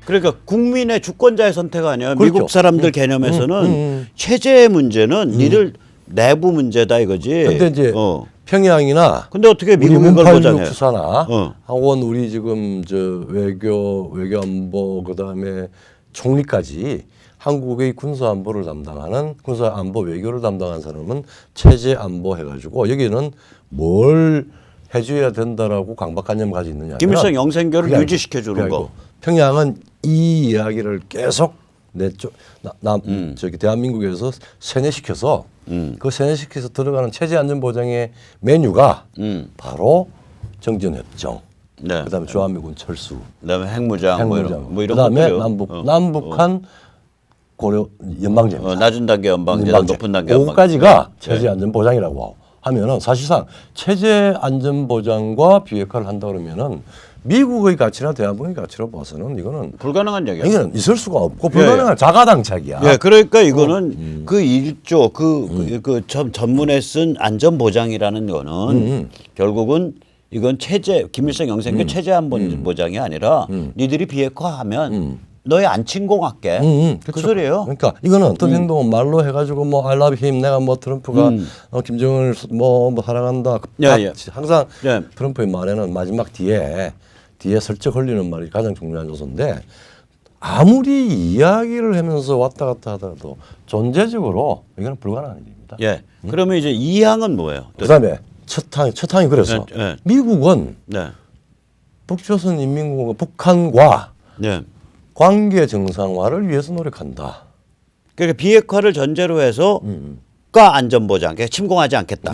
그러니까 국민의 주권자의 선택 아니야. 그렇죠. 미국 사람들 개념에서는 체제 문제는 니들 내부 문제다 이거지. 근데 이제 평양이나 근데 어떻게 미국이 그걸 보장해? 수사나 학원 우리 지금 저 외교안보 그다음에 총리까지 한국의 군사안보를 담당하는 군사안보 외교를 담당하는 사람은 체제안보 해가지고 여기는 뭘 해줘야 된다라고 강박관념 가지고 있느냐. 김일성 영생교를 유지시켜 주는 거. 평양은 이 이야기를 계속 저기 대한민국에서 세뇌시켜서 그 세뇌시켜서 들어가는 체제안전보장의 메뉴가 바로 정전협정, 네. 그다음에 주한미군 철수, 그다음에 핵무장, 뭐 이런 그다음에 것들이요. 남북한 고려 연방제입니다. 낮은 단계 연방제, 높은 단계 연방제. 그까지가 체제안전보장이라고 하면은 사실상 체제안전보장과 비핵화를 한다 그러면은 미국의 가치나 대한민국의 가치로 봐서는 이거는 불가능한 얘기야. 이거는 있을 수가 없고 불가능한 자가당착이야. 예, 그러니까 이거는 그 1조 그 전문에 쓴 안전보장이라는 거는 결국은 이건 김일성 영생교 체제안전보장이 아니라 니들이 비핵화하면 너희 안 침공할게. 그 소리예요. 그러니까 이거는 어떤 행동은 말로 해가지고 뭐 I love him 내가 뭐 트럼프가 김정은을 뭐 사랑한다. 항상 트럼프의 말에는 마지막 뒤에 슬쩍 흘리는 말이 가장 중요한 요소인데 아무리 이야기를 하면서 왔다 갔다 하더라도 존재적으로 이거는 불가능한 일입니다. 예. 그러면 이제 이 항은 뭐예요? 그다음에 첫 항이 그래서 미국은 북조선인민공화국 북한과 관계 정상화를 위해서 노력한다. 그러니까 비핵화를 전제로 해서 가 안전보장, 그러니까 침공하지 않겠다.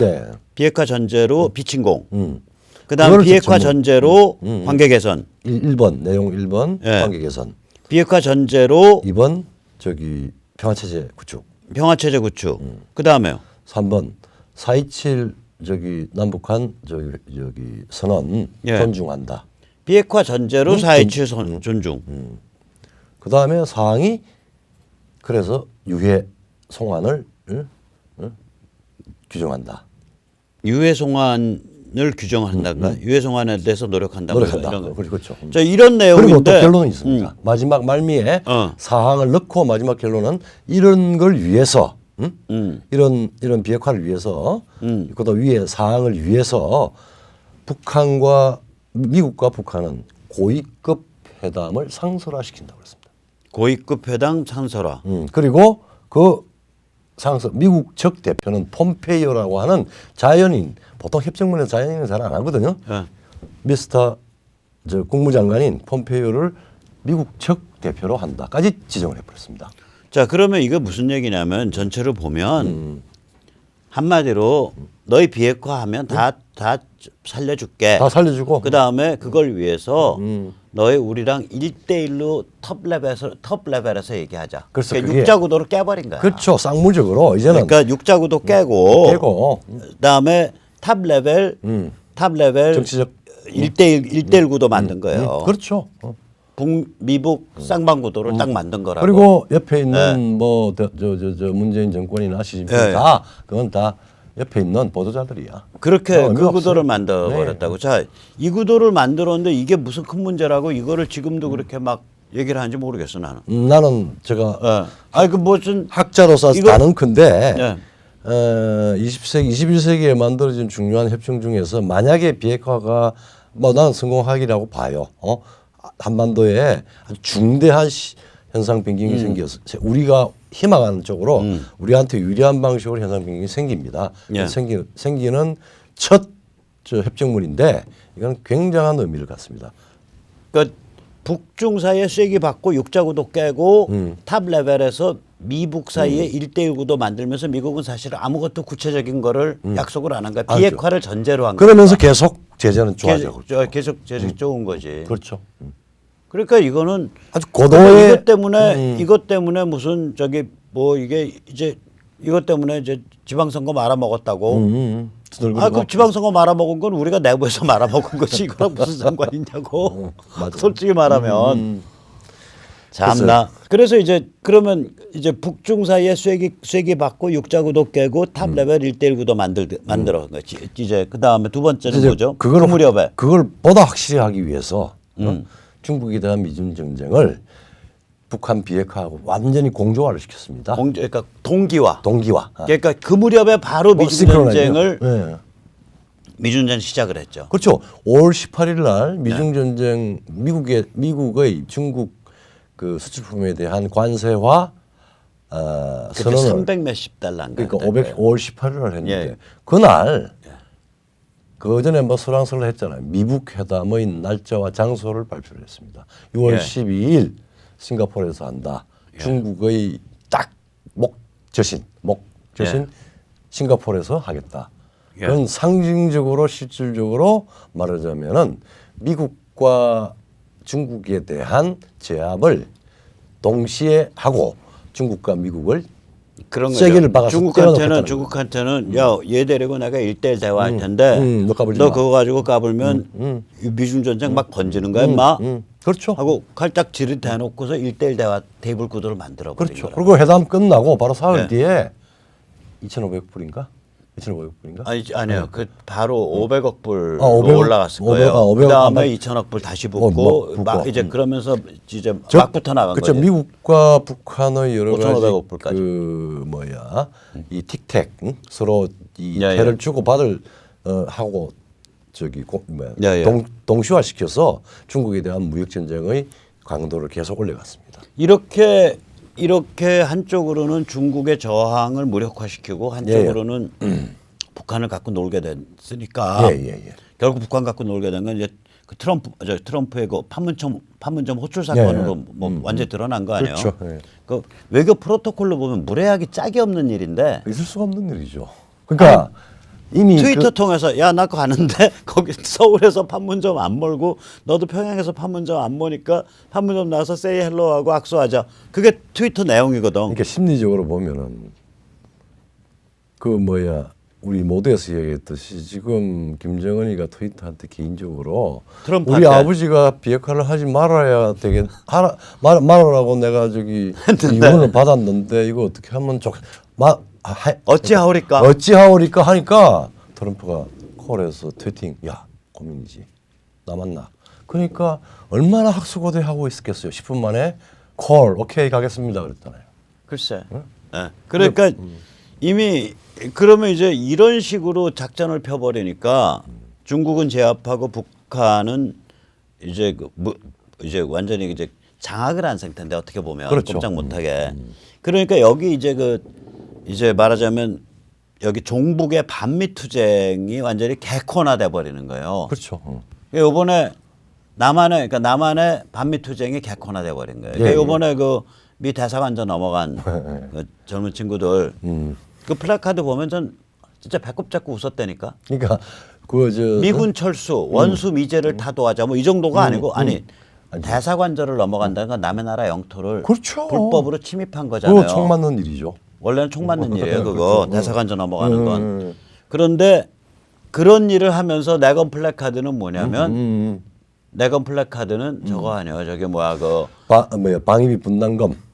비핵화 전제로 비침공. 그다음 비핵화 전제로 관계 개선. 1번 내용 1번 관계 개선. 비핵화 전제로 2번 저기 평화체제 구축. 평화체제 구축. 그다음에요. 3번 4.27 저기 남북한 저기 선언 존중한다. 비핵화 전제로 4.27 존중. 그다음에 사항이 그래서 유해 송환을 규정한다. 유해 송환을 규정한다가 유해 송환에 대해서 노력한다. 그렇죠. 자, 이런 내용인데 그리고 또 결론은 있습니다. 마지막 말미에 사항을 넣고 마지막 결론은 이런 걸 위해서 이런 비핵화를 위해서 그다음 위에 사항을 위해서 미국과 북한은 고위급 회담을 상설화시킨다고 했습니다. 고위급 회담 상설화. 그리고 그 미국 적 대표는 폼페이오라고 하는 자연인, 보통 협정문에서 자연인은 잘 안 하거든요. 미스터 국무장관인 폼페이오를 미국 적 대표로 한다까지 지정을 해버렸습니다. 자, 그러면 이거 무슨 얘기냐면 전체를 보면 한마디로 너희 비핵화하면 다 살려줄게. 다 살려주고. 그 다음에 그걸 위해서 너희 우리랑 1대1로 톱 레벨에서 얘기하자. 그래서 그러니까 육자 구도를 깨버린 거야. 그렇죠. 쌍무적으로 이제는. 그러니까 육자 구도 깨고. 그다음에 탑 레벨 정치적 1대1 구도 만든 거예요. 그렇죠. 북미북 쌍방 구도를 딱 만든 거라고. 그리고 옆에 있는 문재인 정권이나 시진핑 그건 다 옆에 있는 보도자들이야. 그렇게 그 구도를 만들어 버렸다고. 자, 이 구도를 만들었는데 이게 무슨 큰 문제라고 이거를 지금도 그렇게 막 얘기를 하는지 모르겠어 나는. 나는 제가 그 무슨 학자로서 나는 큰데 20세기, 21세기에 만들어진 중요한 협정 중에서 만약에 비핵화가 나는 성공하기라고 봐요. 한반도에 아주 중대한 현상 변경이 생겨서 우리가 희망하는 쪽으로 우리한테 유리한 방식으로 현상 변경이 생깁니다. 생기는 첫 협정문인데 이건 굉장한 의미를 갖습니다. 그러니까 북중 사이에 쐐기 받고 육자구도 깨고 탑 레벨에서 미북 사이에 1대1 구도 만들면서 미국은 사실 아무것도 구체적인 거를 약속을 안 한 거야. 비핵화를 전제로 한 거야. 그러면서 계속 제재는 좋아지고 계속 제재 좋은 거지. 그렇죠. 그러니까 이거는 아주 고도의 이것 때문에 무슨 이게 이제 이것 때문에 이제 지방선거 말아먹었다고. 그 지방선거 말아먹은 건 우리가 내부에서 말아먹은 것이 이거랑 무슨 상관이 있냐고. 솔직히 말하면. 참나. 그래서 이제 그러면 이제 북중 사이에 쐐기 받고 육자구도 깨고 탑 레벨 1대1 구도 만들어. 이제 그 다음에 두 번째는 뭐죠? 그 무렵에 그걸 보다 확실히 하기 위해서 중국에 대한 미중 전쟁을 북한 비핵화하고 완전히 공조화를 시켰습니다. 그러니까 동기화. 동기화. 그러니까 그 무렵에 바로 뭐 미중 전쟁을 네. 미중 전쟁 시작을 했죠. 그렇죠. 5월 18일 날 미중 전쟁 미국의 중국 그 수출품에 대한 관세화 그때 선언을 300 몇십 달러인가. 그러니까 5월 18일 날 했는데 예. 그날 그 전에 뭐 설왕설래 했잖아요. 미북 회담의 날짜와 장소를 발표를 했습니다. 6월 예. 12일 싱가포르에서 한다. 중국의 딱 목저신 예. 싱가포르에서 하겠다. 예. 그건 상징적으로 실질적으로 말하자면은 미국과 중국에 대한 제압을 동시에 하고 중국과 미국을 그런 세기를 거죠. 박아서 떼어놓겠다는 중국한테는 야, 얘 데리고 내가 1대1 대화할 텐데 너 까불지 너 마. 그거 가지고 까불면 미중 전쟁 막 번지는 거야, 인마. 그렇죠. 하고 칼딱 지를 대놓고서 1대1 대화 테이블 구도를 만들어 버린 그렇죠. 거라. 그리고 회담 끝나고 바로 사흘 네. 뒤에 2,500불인가? 2,500불인가? 아니요. 그 바로 500억 불로 500억, 올라갔을 거예요. 500억, 그다음에 아마- 2천억 불 다시 뭐, 붙고 붙고. 막 이제 그러면서 이제 저- 막 붙어 나간 그렇죠. 거죠. 미국과 북한의 여러 가지 5,500억 불까지. 이 틱택 서로 이 예, 패를 예. 주고 받을 하고 예, 예. 동시화 시켜서 중국에 대한 무역 전쟁의 강도를 계속 올려갔습니다. 이렇게 한쪽으로는 중국의 저항을 무력화시키고 한쪽으로는 북한을 갖고 놀게 됐으니까 예. 결국 북한 갖고 놀게 된 건 이제 그 트럼프의 그 판문점 호출 사건으로 뭐 완전히 드러난 거 아니에요? 그렇죠. 예. 그 외교 프로토콜로 보면 무례하기 짝이 없는 일인데 있을 수가 없는 일이죠. 그러니까 이미 트위터 통해서 야 나 가는데 거기 서울에서 판문점 안 멀고 너도 평양에서 판문점 안 머니까 판문점 나와서 세이 헬로하고 악수하자. 그게 트위터 내용이거든. 그러니까 심리적으로 보면은 우리 모두에서 얘기했듯이 지금 김정은이가 트위터한테 개인적으로 트럼프한테. 우리 아버지가 비핵화를 하지 말아야 말아라고 내가 이혼을 받았는데 이거 어떻게 하면 어찌하오리까 하니까 트럼프가 콜에서 트위팅 야 고민이지 나 만나 그러니까 얼마나 학수고대하고 있었겠어요. 10분 만에 콜 오케이 가겠습니다 그랬잖아요. 글쎄. 네. 그러니까 이미 그러면 이제 이런 식으로 작전을 펴버리니까 중국은 제압하고 북한은 이제 이제 완전히 이제 장악을 한 상태인데 어떻게 보면 그렇죠. 꼼짝 못하게. 그러니까 여기 이제 이제 말하자면 여기 종북의 반미 투쟁이 완전히 개콘화돼 버리는 거예요. 그렇죠. 이번에 남한의 반미 투쟁이 개콘화돼 버린 거예요. 예, 이번에 그 미 대사관전 넘어간 그 젊은 친구들 그 플래카드 보면 전 진짜 배꼽 잡고 웃었다니까. 그러니까 미군 철수, 원수 미제를 타도하자 뭐 이 정도가 아니고 아니 대사관절을 넘어간다는 건 남의 나라 영토를 그렇죠. 불법으로 침입한 거잖아요. 그거 총 맞는 일이죠. 원래는 총 맞는 일이에요. 그거 그렇죠. 대사관절 넘어가는 건. 그런데 그런 일을 하면서 내건 플래카드는 뭐냐면 내건 플래카드는 저거 아니에요. 저게 뭐야 방위비 분담금.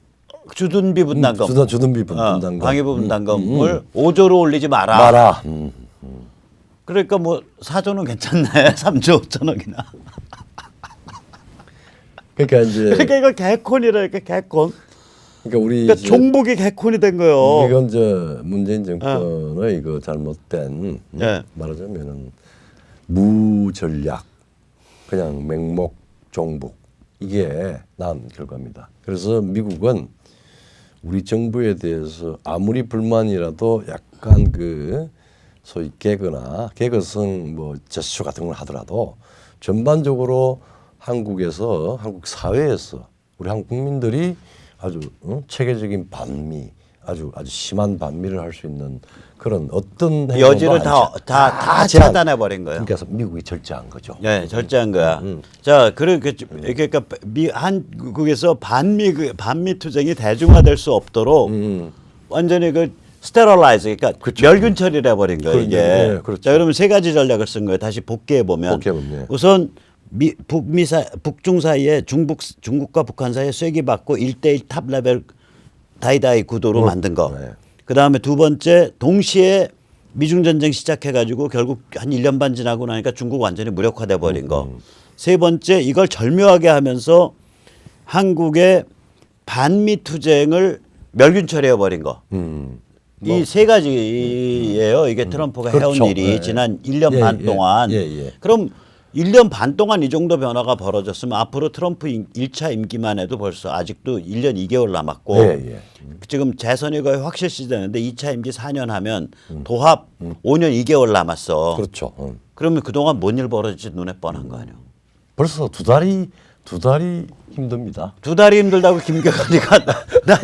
주둔비 분담금. 주둔비 분담금. 방위비 분담금을 5조로 올리지 마라. 그러니까 뭐 4조는 괜찮네. 3조 5천억이나. 그러니까 이제 그러니까 이거 개콘이라니까 개콘. 그러니까 우리 그러니까 종북이 개콘이 된 거예요. 이건 문재인 정권의 그 잘못된 예. 말하자면은 무전략 그냥 맹목 종북 이게 낳은 결과입니다. 그래서 미국은 우리 정부에 대해서 아무리 불만이라도 약간 소위 개그성 제스처 같은 걸 하더라도 전반적으로 한국 사회에서 우리 한국 국민들이 아주 체계적인 반미, 아주 심한 반미를 할 수 있는 그런 어떤 여지를 다 차단해 버린 거예요. 그러니까 미국이 절제한 거죠. 네, 절제한 거야. 자, 그러니까 한국에서 반미 투쟁이 대중화될 수 없도록 완전히 스테럴라이즈, 그러니까 그렇죠. 멸균 처리를 해버린 거예요. 이게. 네, 그렇죠. 자, 그러면 세 가지 전략을 쓴 거예요. 다시 복귀해 보면 우선 북중 사이에 중국과 북한 사이에 쐐기 받고 1대1 탑 레벨 다이다이 구도로 만든 거. 네. 그다음에 두 번째 동시에 미중 전쟁 시작해 가지고 결국 한 1년 반 지나고 나니까 중국 완전히 무력화돼 버린 거. 세 번째 이걸 절묘하게 하면서 한국의 반미 투쟁을 멸균 처리해 버린 거. 이 세 가지예요. 이게 트럼프가 해온 그렇죠. 일이 예. 지난 1년 반 예. 동안. 예. 그럼 1년 반 동안 이 정도 변화가 벌어졌으면 앞으로 트럼프 1차 임기만 해도 벌써 아직도 1년 2개월 남았고 예. 지금 재선이 거의 확실시되는데 2차 임기 4년 하면 도합 5년 2개월 남았어. 그렇죠. 그러면 그동안 뭔 일 벌어질지 눈에 뻔한 거 아니에요. 벌써 두 달이 힘듭니다. 두 달이 힘들다고 김경환이가 나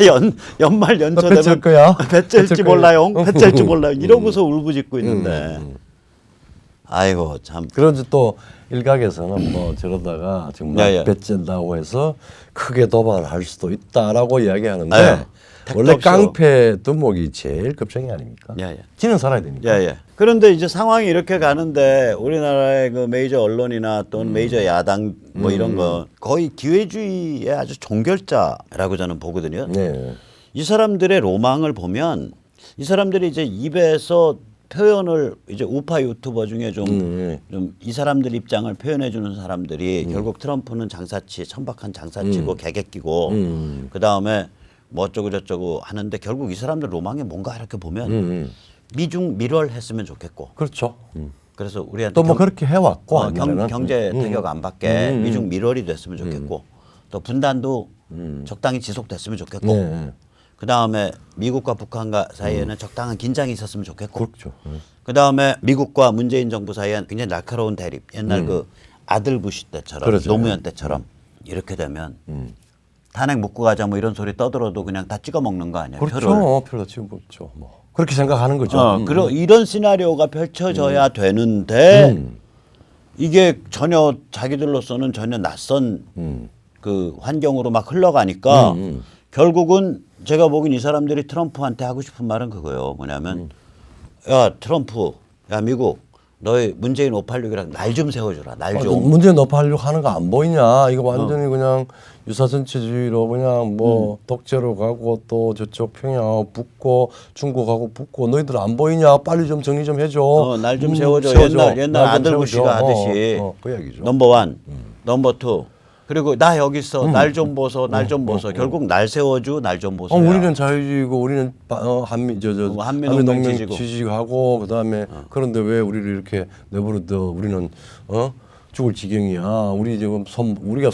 연말 연초 뱃 되면 거야? 배째일지 뱃 몰라요. 거야? 배째일지 몰라요. 이러고서 울부짖고 있는데. 아이고 참. 그런지 또 일각에서는 뭐 저러다가 정말 예. 배쨘다고 해서 크게 도발할 수도 있다라고 이야기하는데 예. 원래 택도 없어. 깡패 두목이 제일 급정이 아닙니까? 예. 지는 살아야 되니까. 예. 그런데 이제 상황이 이렇게 가는데 우리나라의 그 메이저 언론이나 또는 메이저 야당 뭐 이런 거 거의 기회주의의 아주 종결자라고 저는 보거든요. 네. 이 사람들의 로망을 보면 이 사람들이 이제 입에서 표현을 이제 우파 유튜버 중에 좀 이 사람들 입장을 표현해 주는 사람들이 결국 트럼프는 장사치 천박한 장사치고 개개끼고 그 다음에 뭐 어쩌고 저쩌고 하는데 결국 이 사람들 로망이 뭔가 이렇게 보면 미중 밀월했으면 좋겠고 그렇죠. 그래서 우리한테 또 뭐 그렇게 해왔고 경제 타격 안 받게 미중 밀월이 됐으면 좋겠고 또 분단도 적당히 지속됐으면 좋겠고 네. 그 다음에 미국과 북한과 사이에는 적당한 긴장이 있었으면 좋겠고 그렇죠. 그다음에 미국과 문재인 정부 사이에 굉장히 날카로운 대립 옛날 그 아들 부시 때처럼 그렇죠. 노무현 때처럼 이렇게 되면 탄핵 묻고 가자 뭐 이런 소리 떠들어도 그냥 다 찍어 먹는 거 아니에요. 표를. 그렇죠. 표를 지금 먹죠. 뭐 그렇게 생각하는 거죠. 이런 시나리오가 펼쳐져야 되는데 이게 전혀 자기들로서는 전혀 낯선 그 환경으로 막 흘러가니까 결국은 제가 보기엔 이 사람들이 트럼프한테 하고 싶은 말은 그거예요. 뭐냐면 야 트럼프, 야 미국, 너희 문재인 586이랑 날 좀 세워주라. 날 좀. 문재인 너팔려고 하는 거 안 보이냐? 이거 완전히 그냥 유사전체주의로 그냥 뭐 독재로 가고 또 저쪽 평양 붙고 중국하고 붙고 너희들 안 보이냐? 빨리 좀 정리 좀 해줘. 날 좀 세워줘. 옛날 날 아들 좀 부시가 세워줘. 하듯이. 그 얘기죠. 넘버 원, 넘버 투. 그리고 나 여기 있어. 날 좀 보소. 날 좀 보소. 결국 날 세워주. 날 좀 보소. 우리는 자유주의고 우리는 한미 한미동맹 지지하고 그다음에 그런데 왜 우리를 이렇게 내버려둬? 우리는 죽을 지경이야. 우리 지금 우리가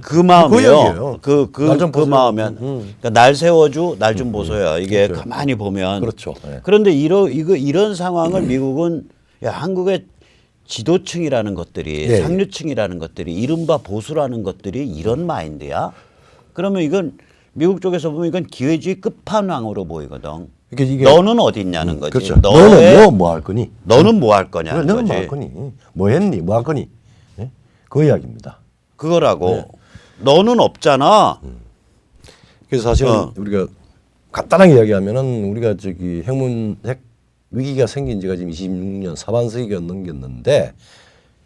그 마음이요. 그 보세요. 마음이면 그러니까 날 세워주. 날 좀 보소요. 이게 그렇죠. 가만히 보면. 그렇죠. 네. 그런데 이런 상황을 미국은 야, 한국의 지도층이라는 것들이 예. 상류층이라는 것들이 이른바 보수라는 것들이 이런 마인드야. 그러면 이건 미국 쪽에서 보면 이건 기회주의 끝판왕으로 보이거든. 이게 너는 어디 있냐는 거지. 그렇죠. 너는 뭐 할 거니? 너는 뭐 할 거냐는 너는 거지. 뭐 할 거니? 뭐 했니? 뭐 할 거니? 예? 그 이야기입니다. 그거라고. 네. 너는 없잖아. 그래서 사실은 우리가 간단하게 이야기하면은 우리가 핵 위기가 생긴 지가 지금 26년 사반세기가 넘겼는데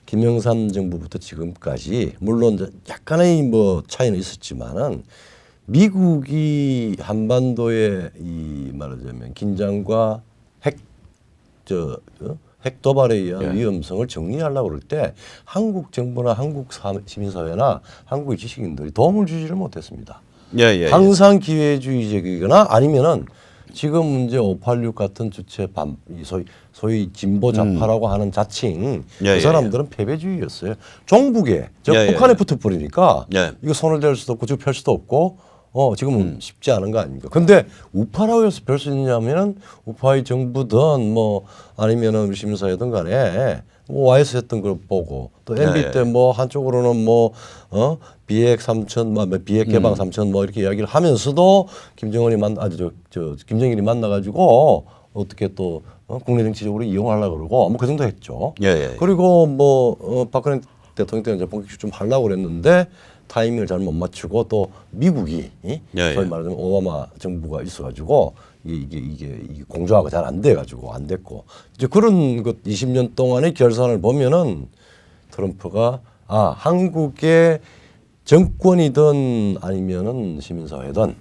김영삼 정부부터 지금까지 물론 약간의 뭐 차이는 있었지만은 미국이 한반도의 이 말하자면 긴장과 핵 도발에 의한 위험성을 정리하려고 그럴 때 한국 정부나 한국 시민사회나 한국의 지식인들이 도움을 주지를 못했습니다. 항상 기회주의적이거나 아니면은 지금 문제 586 같은 주체 소위 진보 좌파라고 하는 자칭 그 사람들은 패배주의였어요. 종북에 북한에 붙어버리니까 이거 손을 댈 수도 없고 펼 수도 없고 지금은 쉽지 않은 거 아닙니까? 근데 우파라고 해서 별 수 있냐면은 우파의 정부든 뭐 아니면은 우리 시민사회든 간에 뭐 와이스 했던 걸 보고 또 MB 때 뭐 한쪽으로는 뭐 비핵 3천 뭐 비핵 개방 3천 뭐 이렇게 이야기를 하면서도 김정은이 김정일이 만나가지고 어떻게 또 국내 정치적으로 이용하려고 그러고 뭐 그 정도 했죠. 그리고 뭐 박근혜 대통령 때는 이제 본격적으로 좀 하려고 그랬는데 타이밍을 잘 못 맞추고 또 미국이 소위 말하자면 오바마 정부가 있어가지고 이게 공조화가 잘 안 돼가지고 안 됐고 이제 그런 것 20년 동안의 결산을 보면은 트럼프가 한국의 정권이든 아니면은 시민사회든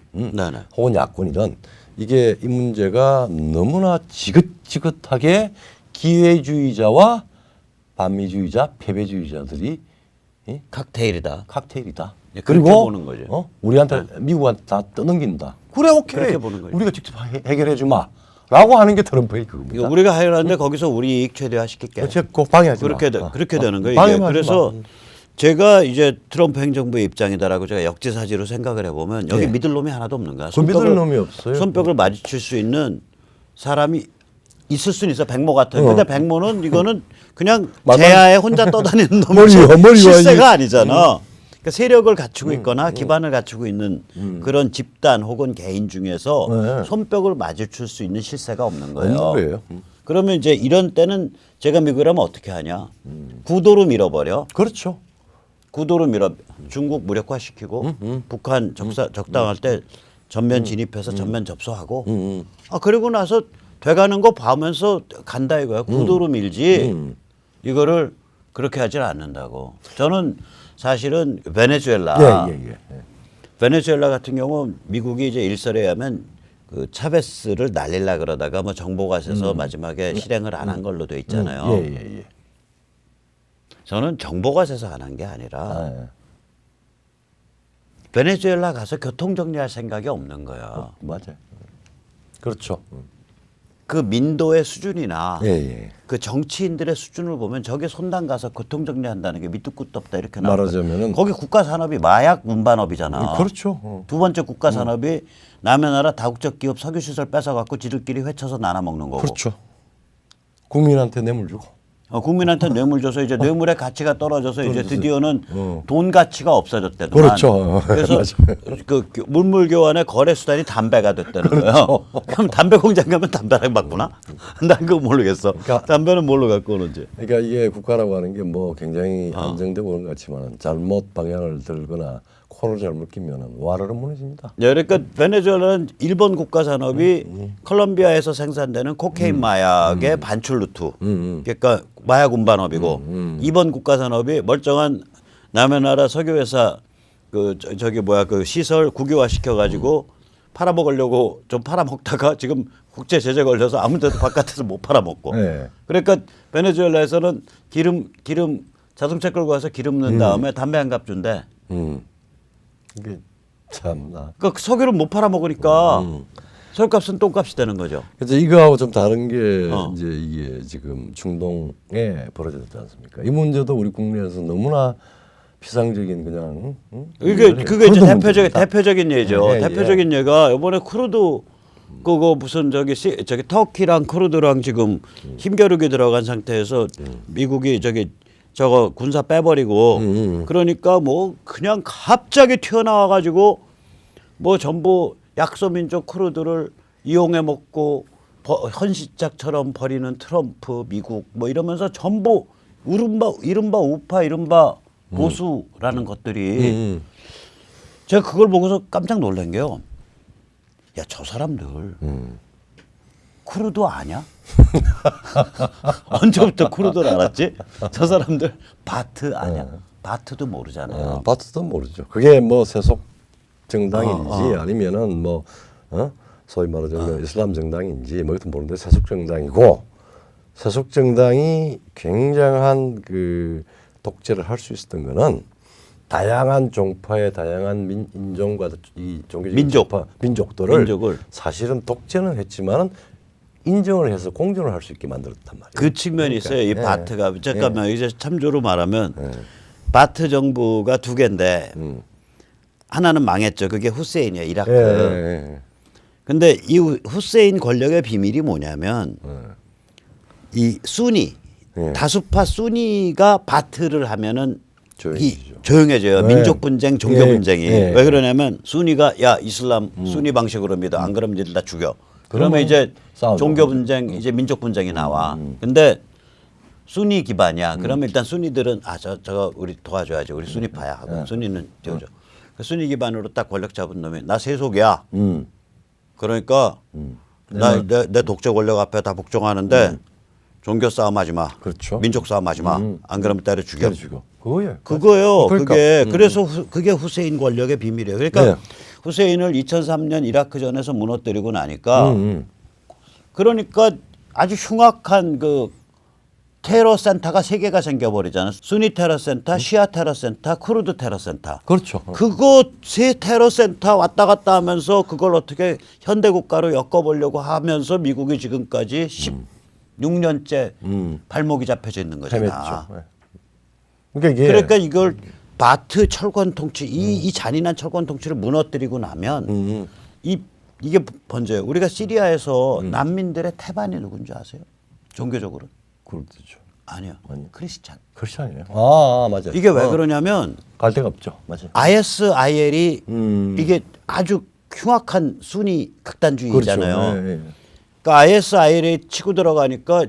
혹은 야권이든 이게 이 문제가 너무나 지긋지긋하게 기회주의자와 반미주의자, 패배주의자들이 칵테일이다. 예, 그렇게 그리고 보는 거죠. 우리한테 미국한테 다 떠넘긴다. 그래 오케이. 그렇게 보는 거죠. 우리가 직접 해결해 주마라고 하는 게 트럼프의 그겁니다. 이거 우리가 해결하는데 거기서 우리 이익 최대화 시킬게. 그렇지, 꼭 방해하지 그렇게 마. 그렇게 되는 거예요. 이게. 방해하지 그래서 마. 제가 이제 트럼프 행정부의 입장이다라고 제가 역지사지로 생각을 해보면 여기 예. 믿을 놈이 하나도 없는 거야. 그 믿을 놈이 없어요. 손뼉을 마주칠 수 있는 사람이 있을 수는 있어. 백모 같은. 근데 백모는 이거는 그냥 제야에 혼자 떠다니는 놈이지 실세가 아니잖아. 그러니까 세력을 갖추고 있거나 기반을 갖추고 있는 그런 집단 혹은 개인 중에서 네. 손뼉을 마주칠 수 있는 실세가 없는 거예요. 없는 거예요. 그러면 이제 이런 때는 제가 미국이라면 어떻게 하냐. 구도로 밀어버려. 그렇죠. 구도로 밀어 중국 무력화시키고 북한 적당할 때 전면 진입해서 전면 접수하고 그리고 나서 돼가는 거 봐면서 간다 이거야. 구도로 밀지 이거를 그렇게 하질 않는다고. 저는 사실은 베네수엘라 베네수엘라 같은 경우 미국이 이제 일설에 의하면 그 차베스를 날리려 그러다가 뭐 정보가 있어서 마지막에 실행을 안 한 걸로 돼 있잖아요. 저는 정보가 세서 안 한 게 아니라 베네수엘라 가서 교통 정리할 생각이 없는 거야. 맞아요. 그렇죠. 그 민도의 수준이나 예. 그 정치인들의 수준을 보면 저게 손당 가서 교통 정리한다는 게 밑도 끝도 없다 이렇게 나오거든. 말하자면은 거기 국가 산업이 마약 운반업이잖아. 그렇죠. 두 번째 국가 산업이 남의 나라 다국적 기업 석유 시설 뺏어 갖고 지들끼리 회쳐서 나눠 먹는 거고. 그렇죠. 국민한테 뇌물 주고. 국민한테 뇌물 줘서 이제 뇌물의 가치가 떨어져서 이제 드디어는 돈 가치가 없어졌대더만. 그렇죠. 그래서 그 물물 교환의 거래 수단이 담배가 됐다는 거예요. 그럼 담배 공장 가면 담배랑 바꾸나? 난 그거 모르겠어. 그러니까 담배는 뭘로 갖고 오는지. 그러니까 이게 국가라고 하는 게 뭐 굉장히 안정되고 그런 것 같지만 잘못 방향을 들거나 코를 잘못 끼면은 와르르 무너집니다. 네, 그러니까 베네수엘라는 일본 국가 산업이 콜롬비아에서 생산되는 코케인 마약의 반출 루트. 그러니까 마약 운반업이고 이번 국가 산업이 멀쩡한 남의 나라 석유 회사 그 저기 뭐야 그 시설 국유화 시켜 가지고 팔아먹으려고 좀 팔아먹다가 지금 국제 제재 걸려서 아무데도 바깥에서 못 팔아먹고. 네. 그러니까 베네수엘라에서는 기름 자동차 끌고 가서 기름 넣은 다음에 담배 한 갑 준대. 이게 참나. 그러니까 석유를 못 팔아먹으니까 석유값은 똥값이 되는 거죠. 그래서 이거하고 좀 다른 게 어. 이제 이게 지금 중동에 벌어졌지 않습니까? 이 문제도 우리 국내에서 너무나 피상적인 그냥 그게 이제 문제입니다. 대표적인 예죠. 예, 대표적인 예가 이번에 크루드 그거 무슨 저기 터키랑 크루드랑 지금 힘겨루기 들어간 상태에서 미국이 저거 군사 빼버리고 그러니까 뭐 그냥 갑자기 튀어나와 가지고 뭐 전부 약소민족 크루드를 이용해 먹고 헌시짝처럼 버리는 트럼프 미국 뭐 이러면서 전부 이른바 우파 이른바 보수라는 것들이 제가 그걸 보고서 깜짝 놀란 게요. 야, 저 사람들 크루드 아냐? 언제부터 크루드를 알았지? 저 사람들 바트 아냐? 바트도 모르잖아요. 바트도 모르죠. 그게 뭐 세속 정당인지 아니면은 뭐 소위 말하자면 이슬람 정당인지 뭐 이것도 모르는데 세속 정당이고 세속 정당이 굉장한 그 독재를 할 수 있었던 거는 다양한 종파의 다양한 인종과 이 종교적 민족들을 사실은 독재는 했지만은 인정을 해서 공존을 할 수 있게 만들었단 말이에요. 그 측면이 있어요. 이 바트가 잠깐만 이제 참조로 말하면 바트 정부가 두 개인데 하나는 망했죠. 그게 후세인이에요. 이라크. 근데 이 후세인 권력의 비밀이 뭐냐면 이 수니 다수파 수니가 바트를 하면은 조용해져요. 민족 분쟁, 종교 분쟁이. 왜 그러냐면 수니가 야 이슬람 수니 방식으로 믿어. 안 그러면 니들 다 죽여. 그러면 이제 종교 분쟁, 이제 민족 분쟁이 나와. 근데 수니 기반이야. 그러면 일단 수니들은 저거 우리 도와줘야지. 우리 수니파야 하고 수니는 저죠. 그 수니 기반으로 딱 권력 잡은 놈이 나 세속이야. 그러니까 내 독재 권력 앞에 다 복종하는데 종교 싸움 하지 마. 그렇죠. 민족 싸움 하지 마. 안 그러면 때려 죽여. 그거예요. 그거예요. 그러니까. 그래서 그게 후세인 권력의 비밀이에요. 그러니까 후세인을 2003년 이라크전에서 무너뜨리고 나니까 그러니까 아주 흉악한 그 테러 센터가 세 개가 생겨버리잖아. 수니 테러 센터, 시아 테러 센터, 쿠르드 테러 센터. 그렇죠. 그거 세 테러 센터 왔다 갔다 하면서 그걸 어떻게 현대 국가로 엮어보려고 하면서 미국이 지금까지 16년째 발목이 잡혀져 있는 거잖아. 헤맸죠. 예. 그러니까 이걸 바트 철권 통치 이 잔인한 철권 통치를 무너뜨리고 나면 이게 번져요. 우리가 시리아에서 난민들의 태반이 누군지 아세요? 종교적으로? 그렇죠. 아니요. 크리스찬. 크리스찬이에요. 맞아요. 이게 왜 그러냐면 갈 데가 없죠. 맞아요. ISIL이 이게 아주 흉악한 순위 극단주의잖아요. 그렇죠. 예. 그러니까 ISIL이 치고 들어가니까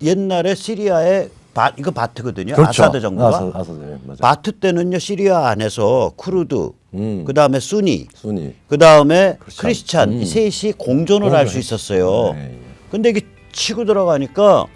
옛날에 시리아에 이거 바트거든요. 그렇죠. 아사드 정부가. 아사드, 맞아요. 바트 때는요 시리아 안에서 쿠르드, 그 다음에 순니, 그 다음에 크리스찬 이 셋이 공존을 할 수 있었어요. 근데 이게 치고 들어가니까